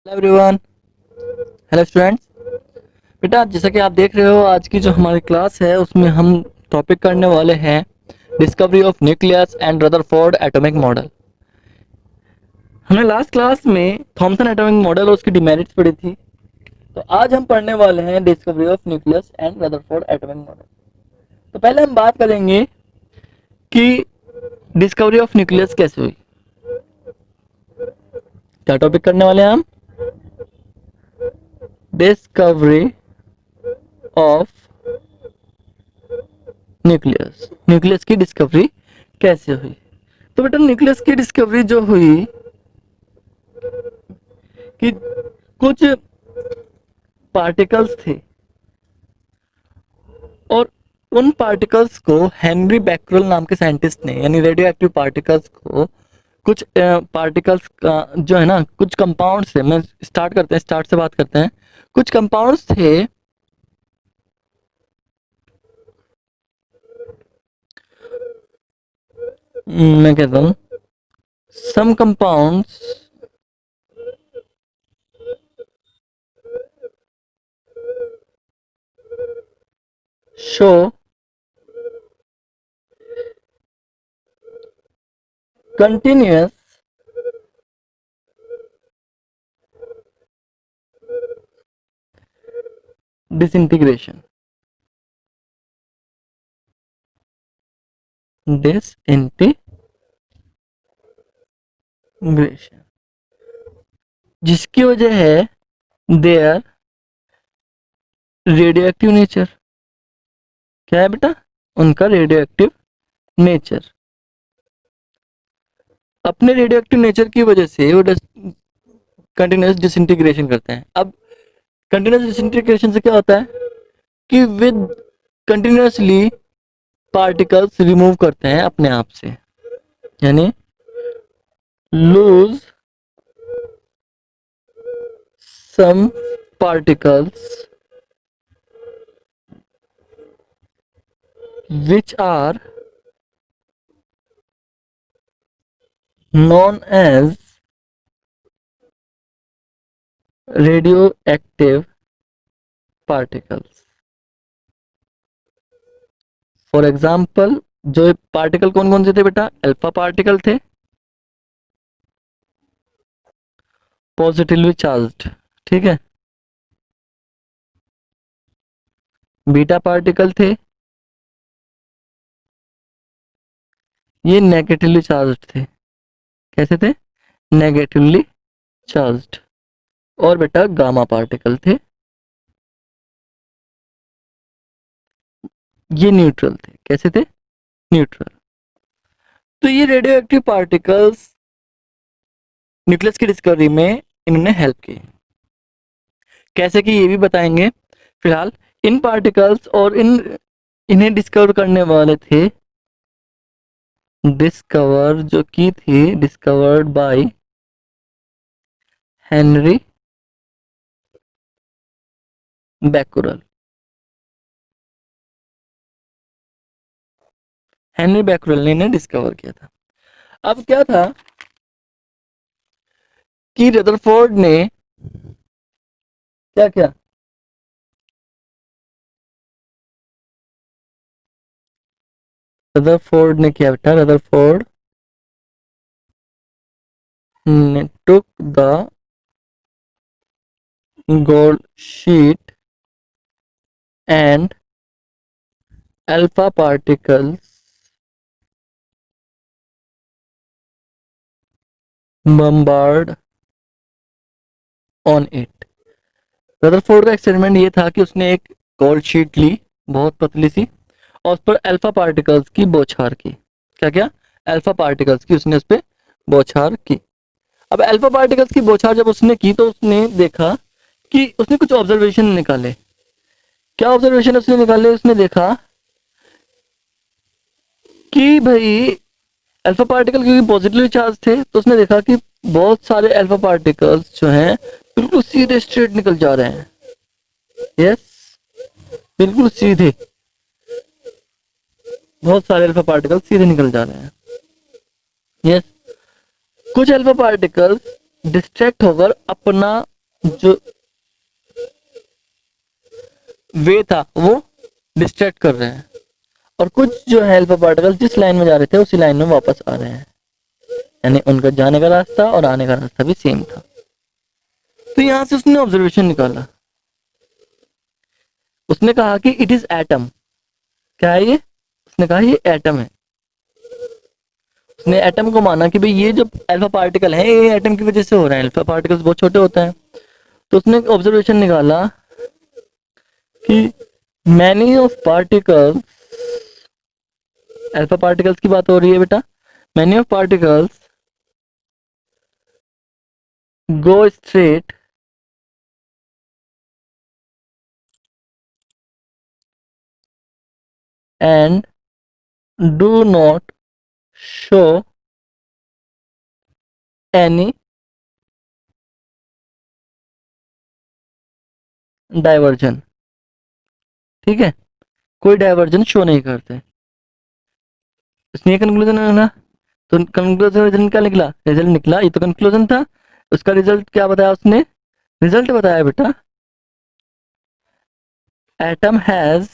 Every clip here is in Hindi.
Hello everyone. Hello students. बेटा जैसा कि आप देख रहे हो आज की जो हमारी क्लास है उसमें हम टॉपिक करने वाले हैं discovery of nucleus and Rutherford atomic model. हमने लास्ट क्लास में थॉमसन एटॉमिक मॉडल और उसकी डिमेरिट्स पढ़ी थी। तो आज हम पढ़ने वाले हैं discovery of nucleus and Rutherford atomic model. तो पहले हम बात करेंगे कि डिस्कवरी ऑफ न्यूक्लियस कैसे हुई। क्या टॉपिक करने वाले हैं हम? डिस्कवरी ऑफ न्यूक्लियस की डिस्कवरी कैसे हुई। तो बेटा न्यूक्लियस की डिस्कवरी जो हुई कि कुछ पार्टिकल्स थे और उन पार्टिकल्स को हेनरी बैकरल नाम के साइंटिस्ट ने, यानी रेडियो एक्टिव पार्टिकल्स को, कुछ पार्टिकल्स का जो है ना, कुछ कंपाउंड्स थे। मैं स्टार्ट से बात करते हैं। कुछ कंपाउंड्स थे मैं कहता हूँ some compounds show continuous disintegration जिसकी वजह है देयर रेडियो एक्टिव नेचर। क्या है बेटा? उनका रेडियो एक्टिव नेचर। अपने रेडियो एक्टिव नेचर की वजह से वो कंटिन्यूस डिसइंटीग्रेशन करते हैं। अब कंटिन्यूस डिसइंटीग्रेशन से क्या होता है कि विद कंटिन्यूसली पार्टिकल्स रिमूव करते हैं अपने आप से, यानी loose some particles which are known as radioactive particles। For example जो पार्टिकल कौन कौन से थे बेटा? अल्फा पार्टिकल थे, पॉजिटिवली चार्ज्ड, ठीक है। बीटा पार्टिकल थे, ये नेगेटिवली चार्ज्ड थे। कैसे थे? Negatively charged. और बेटा गामा पार्टिकल थे, ये न्यूट्रल थे। कैसे थे? न्यूट्रल। तो ये रेडियो एक्टिव पार्टिकल्स न्यूक्लियस की डिस्कवरी में इन्होंने हेल्प की। कैसे कि ये भी बताएंगे। फिलहाल इन पार्टिकल्स और इन्हें डिस्कवर करने वाले थे, discovered by Henry Becquerel. Henry Becquerel ने इन्हें डिस्कवर किया था। अब क्या था कि रदरफोर्ड ने क्या किया? रदरफोर्ड ने किया बेटा, रदरफोर्ड ने took the gold sheet and alpha particles bombard on it. Rutherford का एक्सपेरिमेंट ये था कि उसने एक गोल्ड शीट ली, बहुत पतली सी, और उस पर अल्फा पार्टिकल्स की बौछार की। क्या क्या? अल्फा पार्टिकल्स की उसने उस पर बौछार की। अब अल्फा पार्टिकल्स की बौछार जब उसने की तो उसने देखा कि उसने कुछ ऑब्जर्वेशन निकाले। क्या ऑब्जर्वेशन उसने निकाले? उसने देखा कि भाई अल्फा पार्टिकल क्योंकि पॉजिटिवली चार्ज थे, तो उसने देखा कि बहुत सारे अल्फा पार्टिकल्स जो हैं बिल्कुल सीधे स्ट्रेट निकल जा रहे हैं। यस, बिल्कुल सीधे बहुत सारे अल्फा पार्टिकल्स सीधे निकल जा रहे हैं। यस, कुछ अल्फा पार्टिकल्स डिस्ट्रैक्ट होकर अपना जो वे था वो डिस्ट्रैक्ट कर रहे हैं, और कुछ जो है अल्फा पार्टिकल्स जिस लाइन में जा रहे थे उसी लाइन में वापस आ रहे हैं, यानी उनका जाने का रास्ता और आने का रास्ता भी सेम था। तो यहां से उसने ऑब्जर्वेशन निकाला, उसने कहा कि इट इज एटम। क्या है ये? उसने कहा ये एटम है। उसने एटम को माना कि भाई ये जो अल्फा पार्टिकल है ये एटम की वजह से हो रहा है, अल्फा पार्टिकल्स बहुत छोटे होते हैं। तो उसने ऑब्जर्वेशन निकाला कि many of particles, alpha particles की बात हो रही है बेटा, many of particles go straight and do not show any diversion. ठीक है, कोई डाइवर्जन शो नहीं करते। इसने ये कंक्लूजन है ना, तो कंक्लूजन रिजल्ट क्या निकला? रिजल्ट निकला, ये तो कंक्लूजन था। उसका रिजल्ट क्या बताया उसने? रिजल्ट बताया बेटा, atom has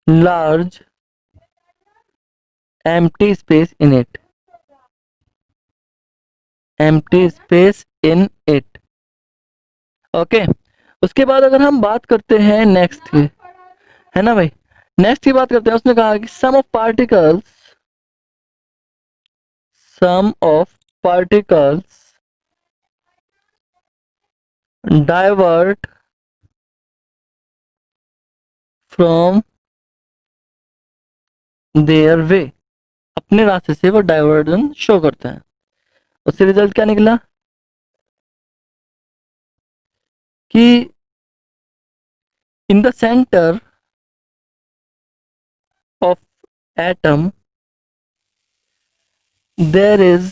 large empty space in it, empty space in it. Okay, उसके बाद अगर हम बात करते हैं नेक्स्ट की, है ना भाई, नेक्स्ट की बात करते हैं। उसने कहा कि some of particles divert from their way, अपने रास्ते से वो डाइवर्जन शो करते हैं। उससे रिजल्ट क्या निकला कि in the centre of atom there is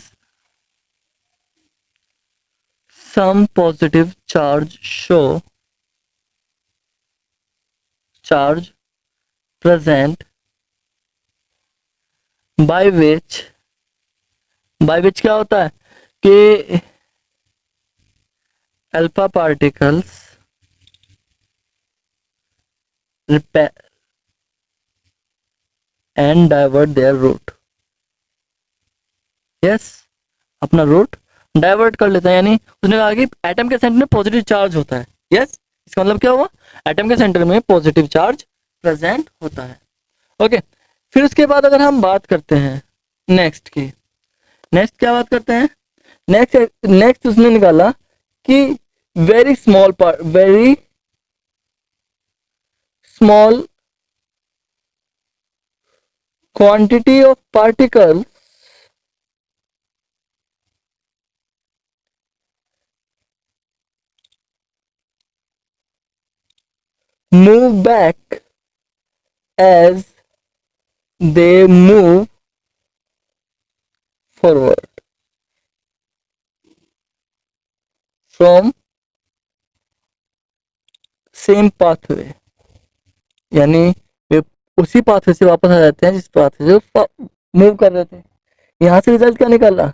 some positive charge present by which क्या होता है कि alpha particles repel and divert their route। Yes, अपना रूट डाइवर्ट कर लेता है। यानी उसने कहा कि एटम के सेंटर में पॉजिटिव चार्ज होता है। यस, इसका मतलब क्या हुआ? एटम के सेंटर में पॉजिटिव चार्ज प्रेजेंट होता है। ओके, फिर उसके बाद अगर हम बात करते हैं नेक्स्ट की, नेक्स्ट क्या बात करते हैं? नेक्स्ट उसने निकाला कि very small quantity of particle move back as they move forward from same pathway। यानी वे उसी पाथवे से वापस आ जाते हैं जिस पाथवे से मूव कर रहे थे। यहां से रिजल्ट क्या निकाला?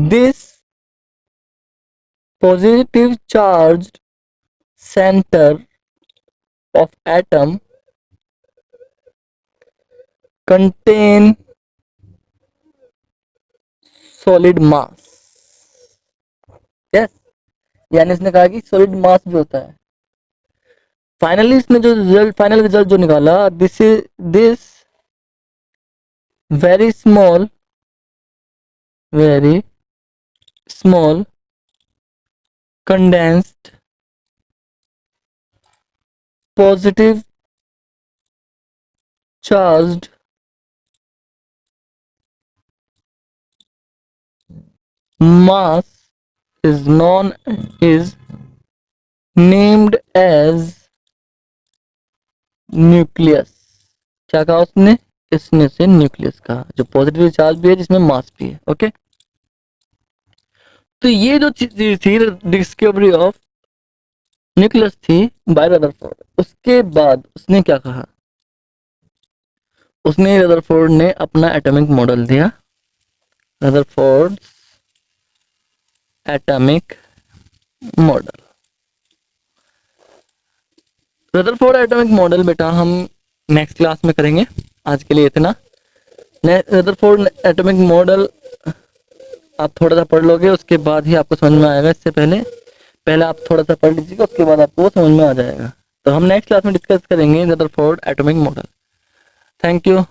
This positive charged center of atom contain solid mass। Yes, यानी इसने कहा कि सॉलिड मास भी होता है। फाइनली इसने जो फाइनल रिजल्ट जो निकाला, this very small condensed positive charged mass is named as nucleus. क्या कहा उसने? इसमें से न्यूक्लियस कहा, जो पॉजिटिव चार्ज भी है जिसमें मास भी है। ओके, तो ये जो चीज थी डिस्कवरी ऑफ न्यूक्लियस थी बाय रदरफोर्ड। उसके बाद उसने क्या कहा? उसने रदरफोर्ड ने अपना एटॉमिक मॉडल दिया, Rutherford atomic model. Rutherford atomic model बेटा हम नेक्स्ट क्लास में करेंगे, आज के लिए इतना। रदरफोर्ड एटॉमिक मॉडल आप थोड़ा सा पढ़ लोगे, उसके बाद ही आपको समझ में आएगा। इससे पहले पहले आप थोड़ा सा पढ़ लीजिएगा, उसके बाद आपको समझ में आ जाएगा। तो हम नेक्स्ट क्लास में डिस्कस करेंगे Rutherford atomic model. Thank you.